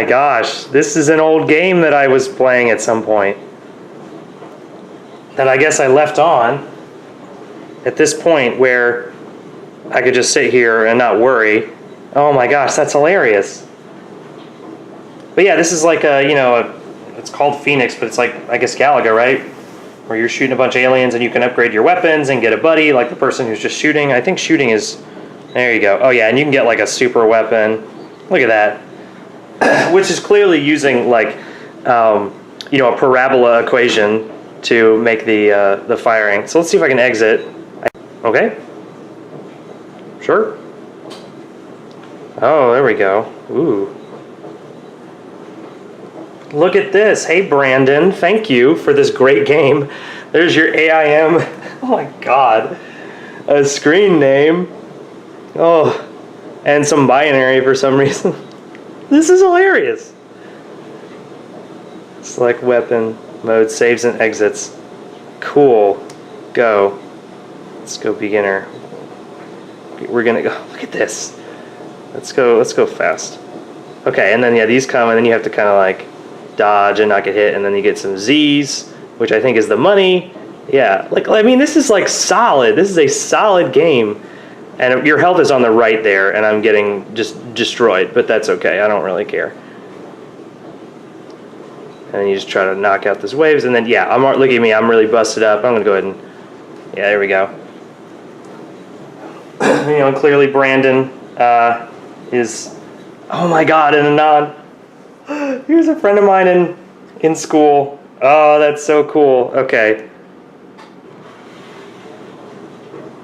my gosh. This is an old game that I was playing at some point. That I guess I left on at this point where I could just sit here and not worry. Oh my gosh, that's hilarious. But yeah, this is like it's called Phoenix, but it's like, I guess, Galaga, right? Where you're shooting a bunch of aliens and you can upgrade your weapons and get a buddy, like the person who's just shooting. I think shooting is, there you go. Oh yeah, and you can get like a super weapon. Look at that. Which is clearly using like, a parabola equation to make the firing. So let's see if I can exit. Okay. Sure. Oh, there we go. Ooh. Look at this. Hey, Brandon. Thank you for this great game. There's your AIM. Oh my God. A screen name. Oh. And some binary for some reason. This is hilarious. Select weapon mode, saves and exits. Cool. Go. Let's go beginner. We're gonna go. Look at this. Let's go fast. Okay, and then yeah, these come, and then you have to kind of like dodge and not get hit, and then you get some Z's, which I think is the money. Yeah, like, I mean, this is like solid. This is a solid game, and your health is on the right there, and I'm getting just destroyed, but that's okay. I don't really care. And you just try to knock out those waves, and then yeah, look at me. I'm really busted up. I'm gonna go ahead and yeah, there we go. Clearly Brandon is, oh my God, an Anon. Here's a friend of mine in school. Oh, that's so cool. Okay.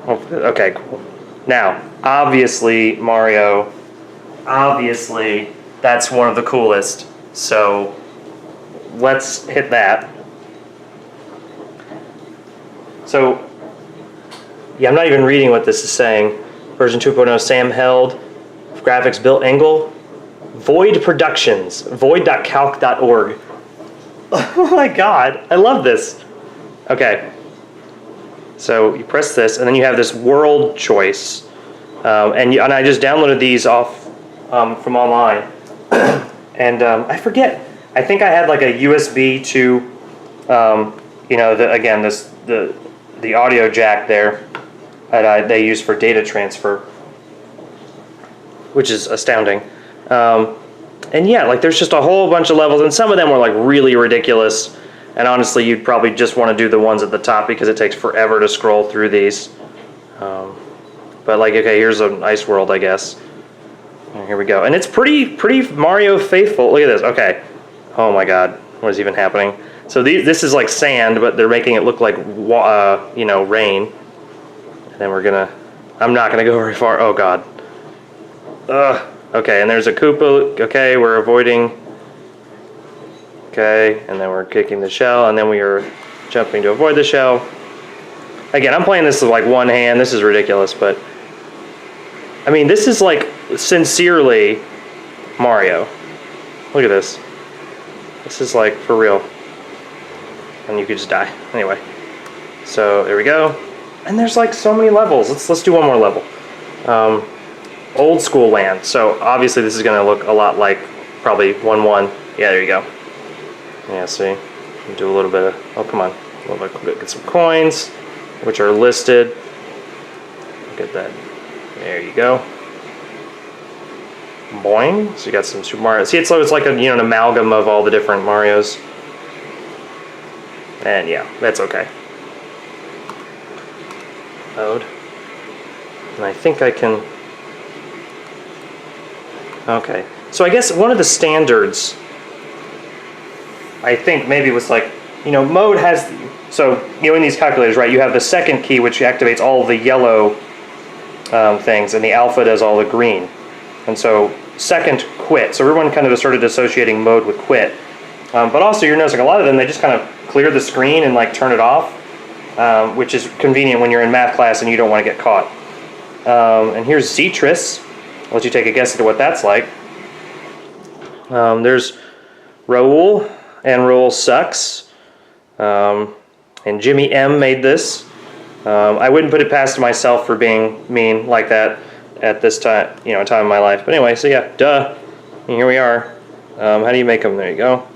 Okay, cool. Now, obviously, Mario, that's one of the coolest. So, let's hit that. So, yeah, I'm not even reading what this is saying. Version 2.0, Sam Held, graphics built Engel. Void Productions, void.calc.org. Oh my God, I love this. Okay, so you press this, and then you have this world choice, and I just downloaded these off from online, and I forget. I think I had like a USB to, the audio jack there that they use for data transfer, which is astounding. And yeah, like there's just a whole bunch of levels, and some of them were like really ridiculous, and honestly you'd probably just want to do the ones at the top because it takes forever to scroll through these. But like, okay, here's an ice world, I guess. And here we go, and it's pretty Mario faithful. Look at this. Okay, oh my God, what is even happening? So this is like sand, but they're making it look like rain. And then I'm not gonna go very far. Oh God. Okay, and there's a Koopa. Okay, we're avoiding. Okay, and then we're kicking the shell, and then we are jumping to avoid the shell. Again, I'm playing this with like one hand. This is ridiculous, but I mean, this is like sincerely Mario. Look at this. This is like for real. And you could just die. Anyway, so there we go. And there's like so many levels. Let's do one more level. Old school land. So obviously this is going to look a lot like probably 1-1. Yeah, there you go. Yeah, see, do a little bit of. Oh, come on. A little bit. Get some coins, which are listed. Get that. There you go. Boing. So you got some Super Mario. See, it's like an amalgam of all the different Marios. And yeah, that's okay. Load. And I think I can. Okay, so I guess one of the standards, I think maybe was like, mode has, so, in these calculators, right, you have the second key which activates all the yellow things, and the alpha does all the green. And so, second, quit. So everyone kind of started associating mode with quit. But also you're noticing a lot of them, they just kind of clear the screen and like turn it off, which is convenient when you're in math class and you don't want to get caught. And here's Zetris. I'll let you take a guess at what that's like. There's Raoul, and Raoul sucks. And Jimmy M made this. I wouldn't put it past myself for being mean like that at this time, time in my life. But anyway, so yeah, duh. And here we are. How do you make them? There you go.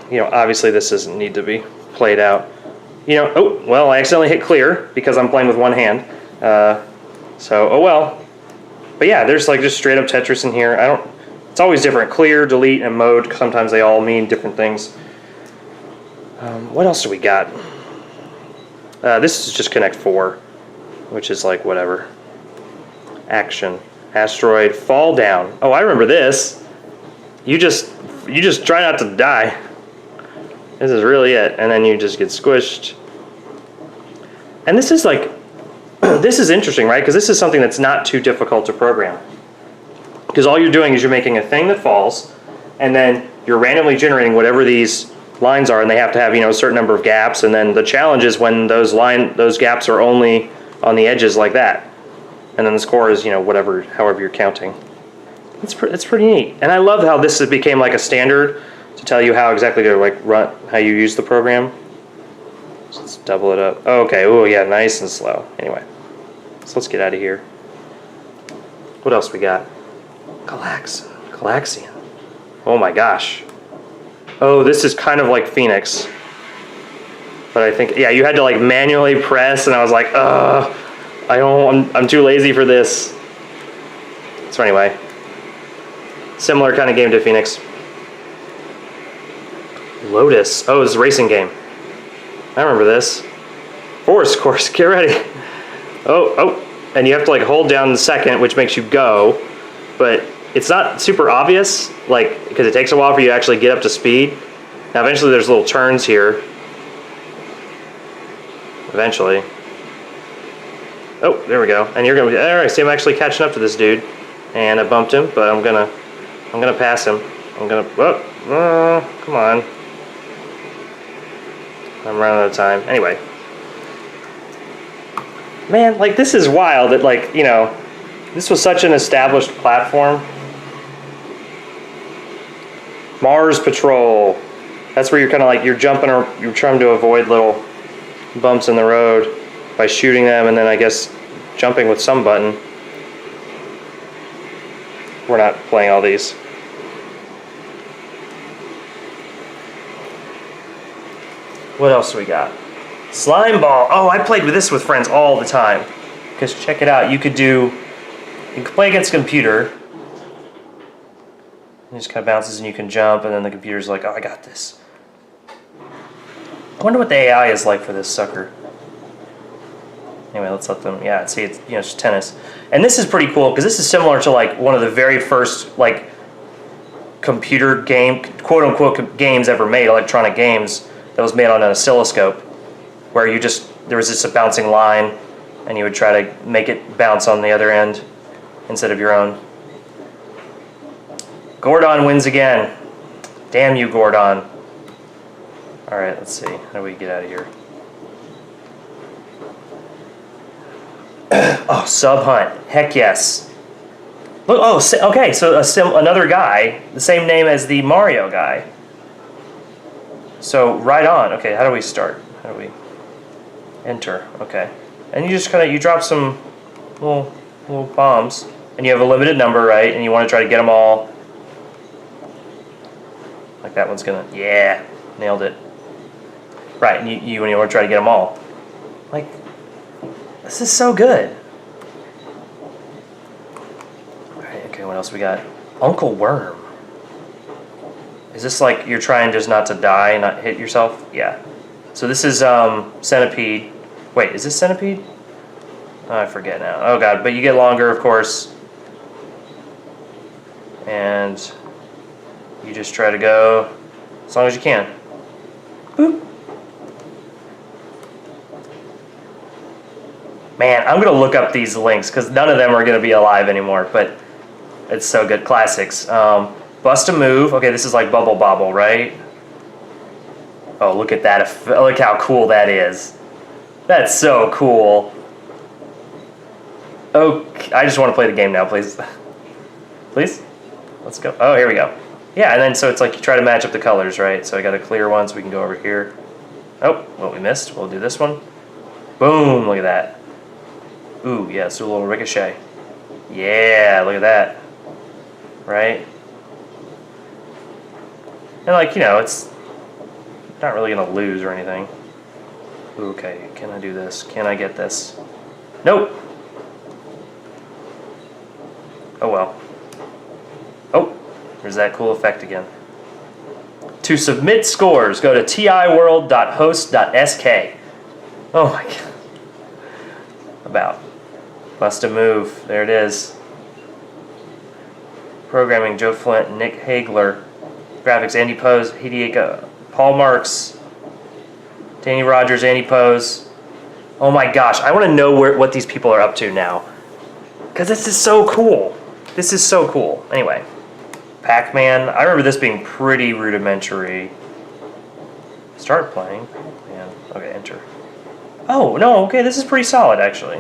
You know, obviously this doesn't need to be played out. You know, oh, well, I accidentally hit clear because I'm playing with one hand. So, oh well. But yeah, there's like just straight up Tetris in here. It's always different. Clear, delete, and mode. Sometimes they all mean different things. What else do we got? This is just Connect 4, which is like whatever. Action. Asteroid. Fall down. Oh, I remember this. You just try not to die. This is really it. And then you just get squished. And this is like, this is interesting, right? Because this is something that's not too difficult to program. Because all you're doing is you're making a thing that falls, and then you're randomly generating whatever these lines are, and they have to have, you know, a certain number of gaps, and then the challenge is when those gaps are only on the edges like that. And then the score is, you know, however you're counting. It's pretty neat. And I love how this became like a standard to tell you how exactly to like run, how you use the program. So let's double it up. Oh, okay, oh yeah, nice and slow. Anyway, so let's get out of here. What else we got? Kalaxian. Oh my gosh. Oh, this is kind of like Phoenix. But I think, yeah, you had to like manually press, and I was like, I'm too lazy for this. So anyway, similar kind of game to Phoenix. Lotus. Oh, it's a racing game. I remember this. Forest course, get ready. Oh, and you have to like hold down the second, which makes you go, but it's not super obvious, like, because it takes a while for you to actually get up to speed. Now eventually there's little turns here. Eventually. Oh, there we go. And you're gonna be, all right, see, I'm actually catching up to this dude. And I bumped him, but I'm gonna pass him. Come on. I'm running out of time. Anyway. Man, like, this is wild that, like, you know, this was such an established platform. Mars Patrol. That's where you're kind of like, you're jumping or you're trying to avoid little bumps in the road by shooting them, and then I guess jumping with some button. We're not playing all these. What else do we got? Slime Ball. Oh, I played with this with friends all the time. Because check it out, you could play against a computer. It just kind of bounces and you can jump, and then the computer's like, oh, I got this. I wonder what the AI is like for this sucker. Anyway, let's let them, yeah, see, it's, you know, it's tennis. And this is pretty cool, because this is similar to like one of the very first like computer game, quote unquote games ever made, electronic games, that was made on an oscilloscope, where there was just a bouncing line, and you would try to make it bounce on the other end instead of your own. Gordon wins again. Damn you, Gordon. Alright, let's see. How do we get out of here? Oh, Sub Hunt. Heck yes. Look, oh, okay, so another guy, the same name as the Mario guy. So, right on. Okay, how do we start? How do we enter? Okay. And you just you drop some little bombs, and you have a limited number, right? And you want to try to get them all. Like that one's gonna, yeah, nailed it. Right, and you want to try to get them all. Like, this is so good. Alright, okay, what else we got? Uncle Worm. Is this like you're trying just not to die, not hit yourself? Yeah. So this is Centipede. Wait, is this Centipede? Oh, I forget now. Oh god, but you get longer, of course. And you just try to go as long as you can. Boop. Man, I'm going to look up these links because none of them are going to be alive anymore, but it's so good. Classics. Bust a Move. Okay, this is like Bubble Bobble, right? Oh, look at that. Look how cool that is. That's so cool. Okay, I just want to play the game now, please. Please? Let's go. Oh, here we go. Yeah, and then so it's like you try to match up the colors, right? So I got a clear one, so we can go over here. Oh, well, we missed. We'll do this one. Boom, look at that. Ooh, yeah, let's do a little ricochet. Yeah, look at that. Right? And like, you know, it's not really gonna lose or anything. Okay, can I do this? Can I get this? Nope. Oh well. Oh, there's that cool effect again. To submit scores, go to tiworld.host.sk. Oh my god. About. Bust a move. There it is. Programming, Joe Flint, Nick Hagler. Graphics, Andy Pose, Hideki, Paul Marks, Danny Rogers, Andy Pose. Oh my gosh, I want to know what these people are up to now. Because this is so cool. This is so cool. Anyway, Pac-Man. I remember this being pretty rudimentary. Start playing. Man. Okay, enter. Oh, no, okay, this is pretty solid, actually.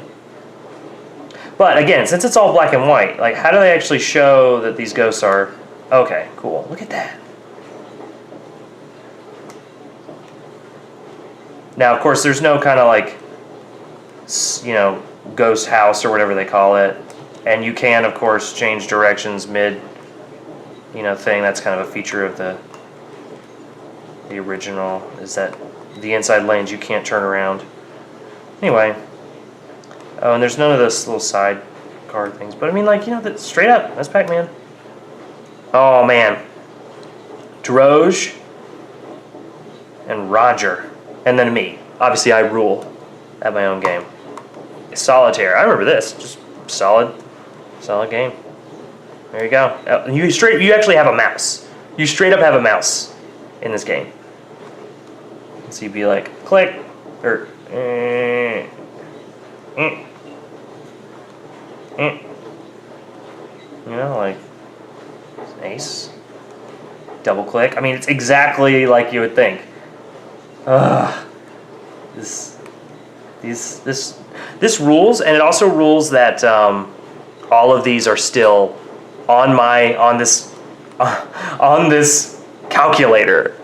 But again, since it's all black and white, like, how do they actually show that these ghosts are... Okay, cool. Look at that. Now, of course, there's no kind of, like, you know, ghost house or whatever they call it. And you can, of course, change directions mid, you know, thing. That's kind of a feature of the original, is that the inside lanes you can't turn around. Anyway. Oh, and there's none of those little side card things. But, I mean, like, you know, that straight up, that's Pac-Man. Oh, man. Droge and Roger. And then me. Obviously, I rule at my own game. Solitaire. I remember this. Just solid game. There you go. You actually have a mouse. You straight up have a mouse in this game. So you'd be like, click, or you know, like ace, double click. I mean, it's exactly like you would think. This rules, and it also rules that all of these are still on this calculator.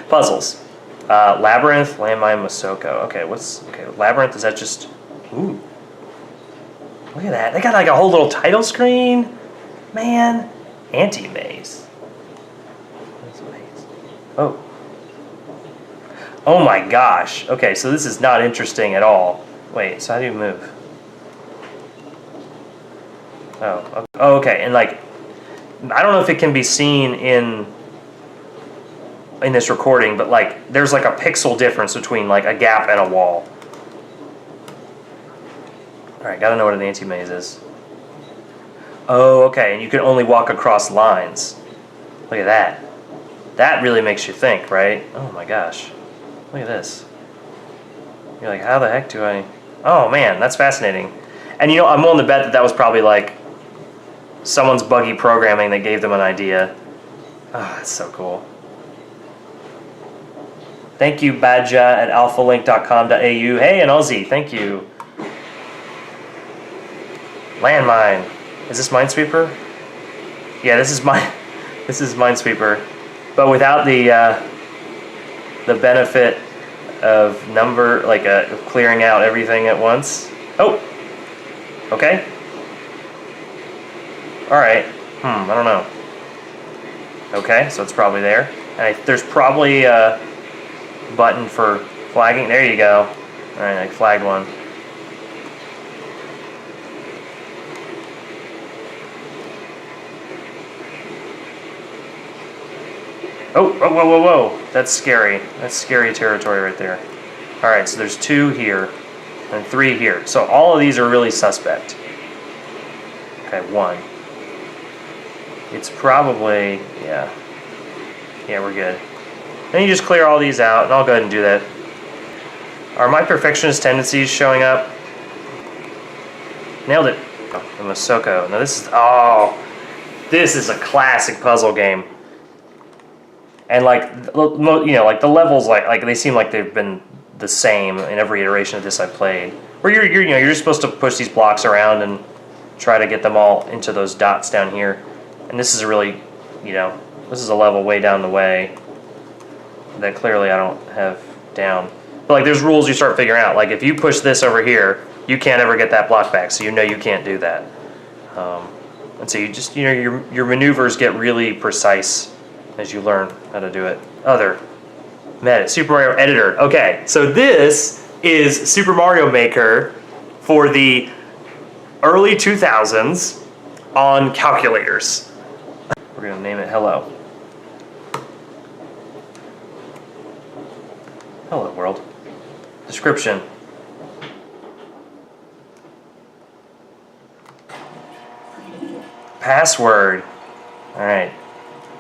Puzzles. Labyrinth, Landmine, Masoko. Okay, Labyrinth, is that just... Ooh. Look at that. They got like a whole little title screen. Man. Anti-maze. Oh. Oh my gosh. Okay, so this is not interesting at all. Wait, so how do you move? Oh, okay. And like, I don't know if it can be seen in this recording, but like, there's like a pixel difference between like a gap and a wall. Alright, gotta know what an anti-maze is. Oh, okay, and you can only walk across lines. Look at that. That really makes you think, right? Oh my gosh. Look at this. You're like, how the heck do I... Oh man, that's fascinating. And you know, I'm willing to bet that was probably like someone's buggy programming that gave them an idea. Oh, that's so cool. Thank you, Badja at alphalink.com.au. Hey, an Aussie, thank you. Landmine. Is this Minesweeper? Yeah, this is Minesweeper, but without the benefit of clearing out everything at once. Oh, okay. All right. I don't know. Okay, so it's probably there. And there's probably a button for flagging. There you go. All right, I flagged one. Oh, whoa, whoa, whoa, whoa. That's scary. That's scary territory right there. All right, so there's 2 here and 3 here. So all of these are really suspect. Okay, 1. It's probably, yeah. Yeah, we're good. Then you just clear all these out, and I'll go ahead and do that. Are my perfectionist tendencies showing up? Nailed it. Oh, the Masoko. Now this is a classic puzzle game. And like, you know, like the levels, like they seem like they've been the same in every iteration of this I've played. Where you're just supposed to push these blocks around and try to get them all into those dots down here. And this is a really, you know, this is a level way down the way that clearly I don't have down. But like, there's rules you start figuring out. Like if you push this over here, you can't ever get that block back, so you know you can't do that. And so you just, you know, your maneuvers get really precise as you learn how to do it. Other meta, Super Mario Editor. Okay, so this is Super Mario Maker for the early 2000s on calculators. We're gonna name it Hello. Hello world. Description. Password. Alright.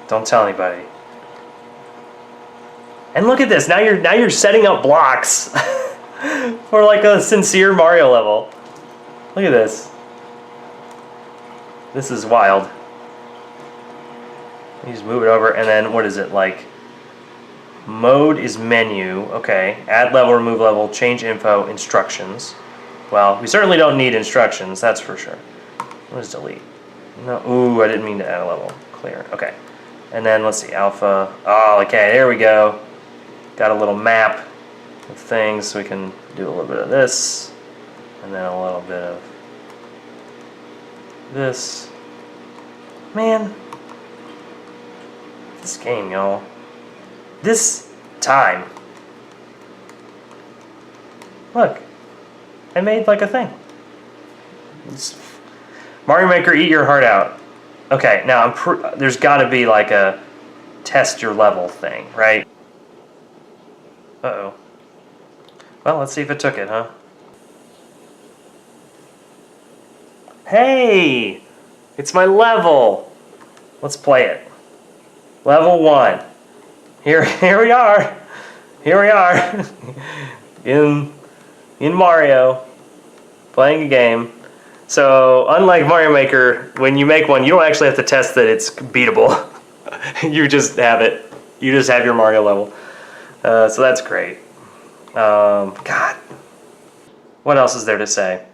Don't tell anybody. And look at this. Now you're setting up blocks for like a sincere Mario level. Look at this. This is wild. You just move it over, and then what is it like? Mode is menu. Okay. Add level, remove level, change info, instructions. Well, we certainly don't need instructions, that's for sure. What is delete? No. Ooh, I didn't mean to add a level. Clear. Okay. And then let's see, alpha. Oh, okay, there we go. Got a little map of things, so we can do a little bit of this, and then a little bit of this. Man, this game, y'all. This time. Look, I made like a thing. Mario Maker, eat your heart out. Okay, now there's got to be like a test your level thing, right? Uh-oh. Well, let's see if it took it, huh? Hey! It's my level! Let's play it. Level 1. Here we are. Here we are. in Mario. Playing a game. So, unlike Mario Maker, when you make one, you don't actually have to test that it's beatable. You just have it. You just have your Mario level. So that's great. God. What else is there to say?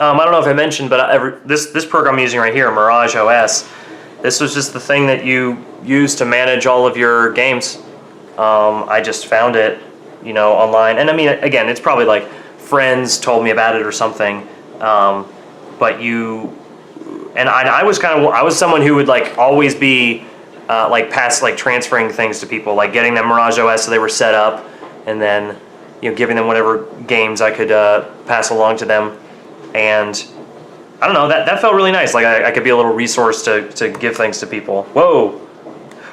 I don't know if I mentioned, but this program I'm using right here, Mirage OS, this was just the thing that you use to manage all of your games. I just found it, online. And I mean, again, it's probably like friends told me about it or something. But I was someone who would like always be transferring things to people, like getting them Mirage OS so they were set up, and then giving them whatever games I could pass along to them. And I don't know, that felt really nice. Like I could be a little resource to give things to people. Whoa,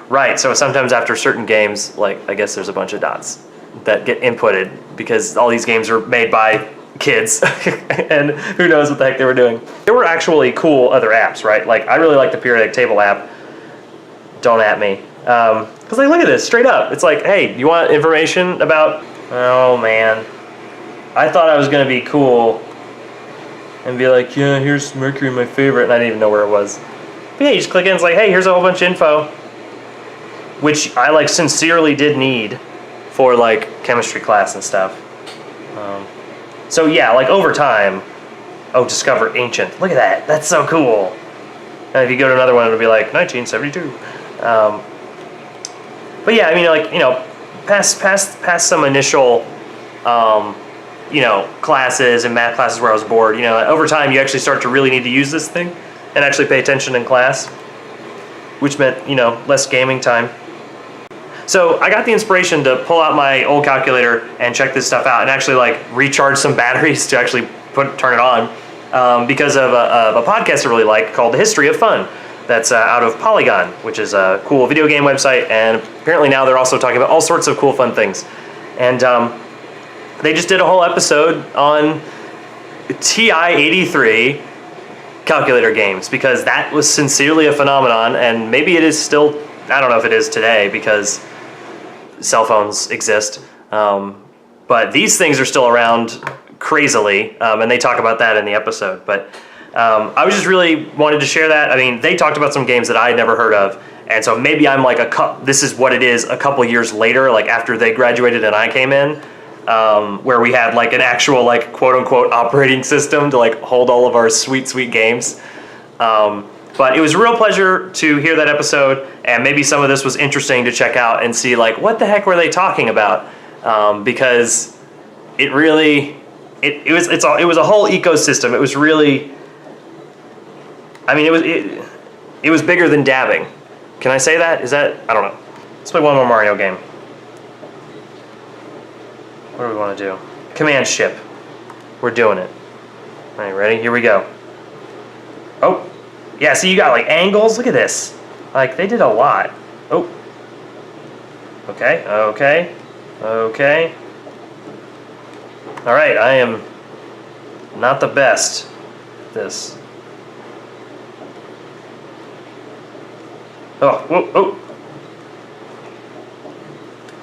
right. So sometimes after certain games, like I guess there's a bunch of dots that get inputted because all these games are made by kids and who knows what the heck they were doing. There were actually cool other apps, right? Like I really like the periodic table app. Don't at me. Because like, look at this, straight up. It's like, hey, you want information about... Oh, man. I thought I was going to be cool and be like, yeah, here's Mercury, my favorite, and I didn't even know where it was. But yeah, you just click in, it's like, hey, here's a whole bunch of info, which I like sincerely did need for like chemistry class and stuff. So yeah, like over time, discover ancient. Look at that, that's so cool. And if you go to another one, it'll be like 1972. But yeah, I mean, like, past some initial, classes and math classes where I was bored, over time you actually start to really need to use this thing and actually pay attention in class, which meant, less gaming time. So I got the inspiration to pull out my old calculator and check this stuff out and actually like recharge some batteries to actually turn it on because of a podcast I really like called The History of Fun. That's out of Polygon, which is a cool video game website, and apparently now they're also talking about all sorts of cool fun things. And they just did a whole episode on TI-83 calculator games, because that was sincerely a phenomenon, and maybe it is still, I don't know if it is today because cell phones exist, but these things are still around crazily, and they talk about that in the episode. But I was just really wanted to share that. I mean, they talked about some games that I had never heard of, and so maybe I'm like this is what it is a couple years later, like after they graduated and I came in, where we had like an actual like quote unquote operating system to like hold all of our sweet games. But it was a real pleasure to hear that episode, and maybe some of this was interesting to check out and see like what the heck were they talking about, because it really it was a whole ecosystem. It was really, I mean, it was bigger than dabbing. Can I say that? Is that, I don't know. Let's play one more Mario game. What do we want to do? Command ship. We're doing it. All right, ready? Here we go. Oh, yeah, see, you got like angles. Look at this. Like, they did a lot. Oh. Okay, okay, okay. All right, I am not the best at this. Oh, whoa, oh.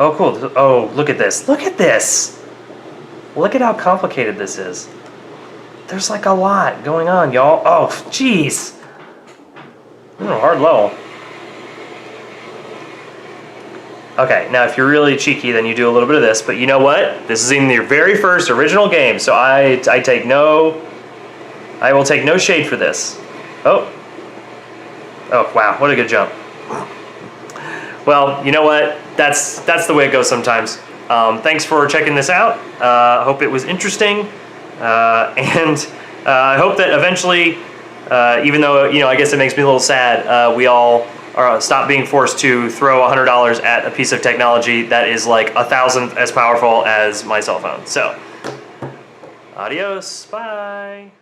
Oh, cool. Oh, look at this. Look at this. Look at how complicated this is. There's like a lot going on, y'all. Oh, jeez. Hard level. Okay, now if you're really cheeky, then you do a little bit of this, but you know what? This is in your very first original game, so I will take no shade for this. Oh. Oh, wow, what a good jump. Well, you know what? That's the way it goes sometimes. Thanks for checking this out. Hope it was interesting. And I hope that eventually, even though, I guess it makes me a little sad, we all stop being forced to throw $100 at a piece of technology that is like 1,000th as powerful as my cell phone. So, adios, bye.